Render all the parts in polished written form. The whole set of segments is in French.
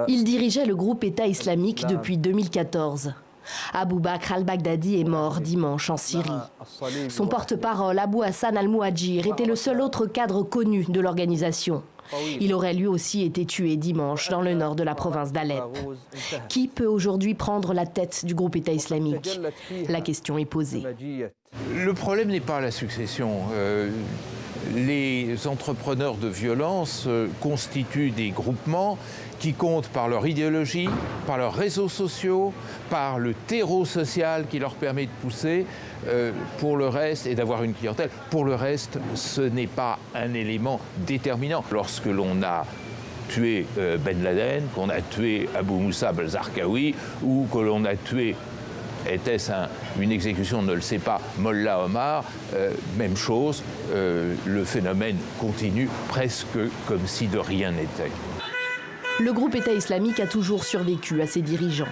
Il dirigeait le groupe État islamique depuis 2014. Abou Bakr al-Baghdadi est mort dimanche en Syrie. Son porte-parole, Abou Hassan al-Mouhadjir, était le seul autre cadre connu de l'organisation. Il aurait lui aussi été tué dimanche dans le nord de la province d'Alep. Qui peut aujourd'hui prendre la tête du groupe État islamique? La question est posée. Le problème n'est pas la succession. Les entrepreneurs de violence constituent des groupements qui comptent par leur idéologie, par leurs réseaux sociaux, par le terreau social qui leur permet de pousser pour le reste et d'avoir une clientèle. Pour le reste, ce n'est pas un élément déterminant. Lorsque l'on a tué Ben Laden, qu'on a tué Abou Moussa al-Zarqawi ou que l'on a tué, était-ce une exécution, on ne le sait pas, Mollah Omar, même chose, le phénomène continue presque comme si de rien n'était. Le groupe État islamique a toujours survécu à ses dirigeants.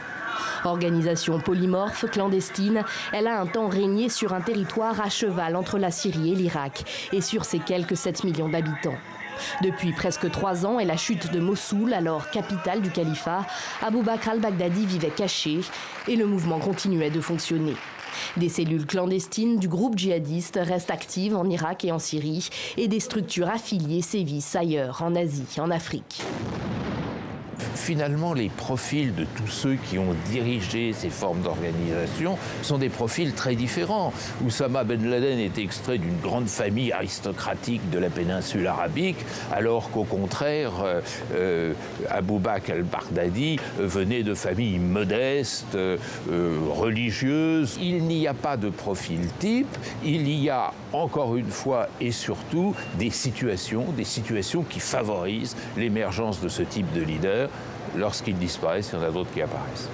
Organisation polymorphe, clandestine, elle a un temps régné sur un territoire à cheval entre la Syrie et l'Irak et sur ses quelques 7 millions d'habitants. Depuis presque 3 ans et la chute de Mossoul, alors capitale du califat, Abou Bakr al-Baghdadi vivait caché et le mouvement continuait de fonctionner. Des cellules clandestines du groupe djihadiste restent actives en Irak et en Syrie et des structures affiliées sévissent ailleurs, en Asie, en Afrique. Finalement, les profils de tous ceux qui ont dirigé ces formes d'organisation sont des profils très différents. Oussama Ben Laden est extrait d'une grande famille aristocratique de la péninsule arabique, alors qu'au contraire, Abou Bakr al-Baghdadi venait de familles modestes, religieuses. Il n'y a pas de profil type, il y a encore une fois et surtout des situations qui favorisent l'émergence de ce type de leader. Lorsqu'ils disparaissent, il y en a d'autres qui apparaissent.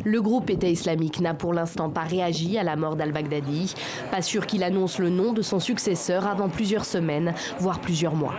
Le groupe État islamique n'a pour l'instant pas réagi à la mort d'al-Baghdadi. Pas sûr qu'il annonce le nom de son successeur avant plusieurs semaines, voire plusieurs mois.